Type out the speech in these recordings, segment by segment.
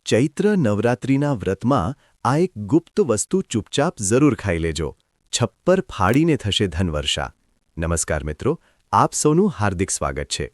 ચૈત્ર નવરાત્રિના વ્રતમાં આ એક ગુપ્ત વસ્તુ ચૂપચાપ જરૂર ખાઈ લેજો. છપ્પર ફાડીને થશે ધનવર્ષા. નમસ્કાર મિત્રો, આપ સૌનું હાર્દિક સ્વાગત છે.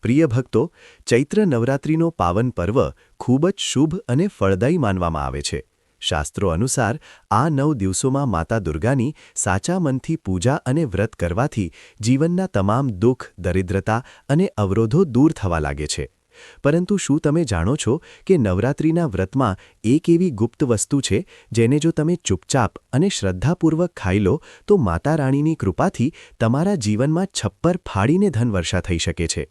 પ્રિય ભક્તો, ચૈત્ર નવરાત્રિનો પાવન પર્વ ખૂબ જ શુભ અને ફળદાયી માનવામાં આવે છે. શાસ્ત્રો અનુસાર આ 9 દિવસોમાં માતા દુર્ગાની સાચા મનથી પૂજા અને વ્રત કરવાથી જીવનના તમામ દુઃખ, દરિદ્રતા અને અવરોધો દૂર થવા લાગે છે. પરંતુ શું તમે જાણો છો કે નવરાત્રિના વ્રતમાં એક એવી ગુપ્ત વસ્તુ છે જેને જો તમે ચૂપચાપ અને શ્રદ્ધાપૂર્વક ખાઈ લો તો માતા રાણીની કૃપાથી તમારા જીવનમાં છપ્પર ફાડીને ધનવર્ષા થઈ શકે છે?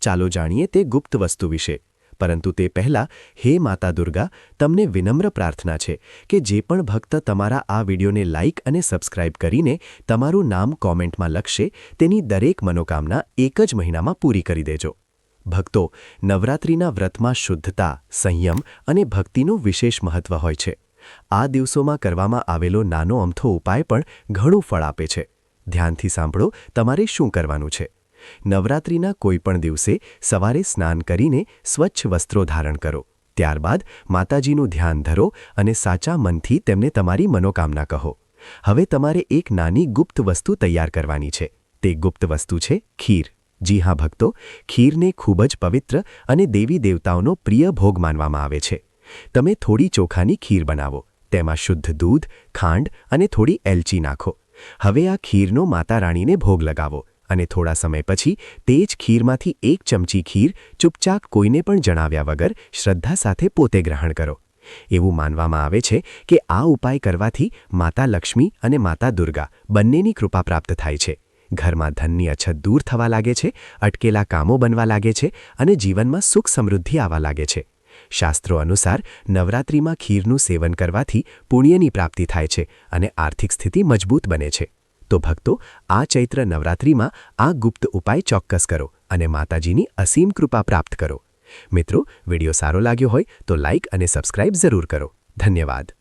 ચાલો જાણીએ તે ગુપ્ત વસ્તુ વિશે. પરંતુ તે પહેલાં, હે માતા દુર્ગા, તમને વિનમ્ર પ્રાર્થના છે કે જે પણ ભક્ત તમારા આ વિડીયોને લાઇક અને સબસ્ક્રાઇબ કરીને તમારું નામ કોમેન્ટમાં લખશે તેની દરેક મનોકામના એક જ મહિનામાં પૂરી કરી દેજો. ભક્તો, નવરાત્રિના વ્રતમાં શુદ્ધતા, સંયમ અને ભક્તિનું વિશેષ મહત્વ હોય છે. આ દિવસોમાં કરવામાં આવેલો નાનો અમથો ઉપાય પણ ઘણું ફળ આપે છે. ધ્યાનથી સાંભળો તમારે શું કરવાનું છે. નવરાત્રિના કોઈપણ દિવસે સવારે સ્નાન કરીને સ્વચ્છ વસ્ત્રો ધારણ કરો. ત્યારબાદ માતાજીનું ધ્યાન ધરો અને સાચા મનથી તેમને તમારી મનોકામના કહો. હવે તમારે એક નાની ગુપ્ત વસ્તુ તૈયાર કરવાની છે. તે ગુપ્ત વસ્તુ છે ખીર. જી હા ભક્તો, ખીરને ખૂબ જ પવિત્ર અને દેવી દેવતાઓનો પ્રિય ભોગ માનવામાં આવે છે. તમે થોડી ચોખાની ખીર બનાવો. તેમાં શુદ્ધ દૂધ, ખાંડ અને થોડી એલચી નાખો. હવે આ ખીરનો માતા રાણીને ભોગ લગાવો અને થોડા સમય પછી તે જ ખીરમાંથી એક ચમચી ખીર ચૂપચાપ કોઈને પણ જણાવ્યા વગર શ્રદ્ધા સાથે પોતે ગ્રહણ કરો. એવું માનવામાં આવે છે કે આ ઉપાય કરવાથી માતા લક્ષ્મી અને માતા દુર્ગા બંનેની કૃપા પ્રાપ્ત થાય છે. ઘરમાં ધનની અછત દૂર થવા લાગે છે, અટકેલા કામો બનવા લાગે છે અને જીવનમાં સુખ સમૃદ્ધિ આવવા લાગે છે. શાસ્ત્રો અનુસાર નવરાત્રિમાં ખીરનું સેવન કરવાથી પુણ્યની પ્રાપ્તિ થાય છે અને આર્થિક સ્થિતિ મજબૂત બને છે. તો ભક્તો, આ ચૈત્ર નવરાત્રિમાં આ ગુપ્ત ઉપાય ચોક્કસ કરો અને માતાજીની અસીમ કૃપા પ્રાપ્ત કરો. મિત્રો, વિડીયો સારો લાગ્યો હોય તો લાઇક અને સબસ્ક્રાઇબ જરૂર કરો. ધન્યવાદ.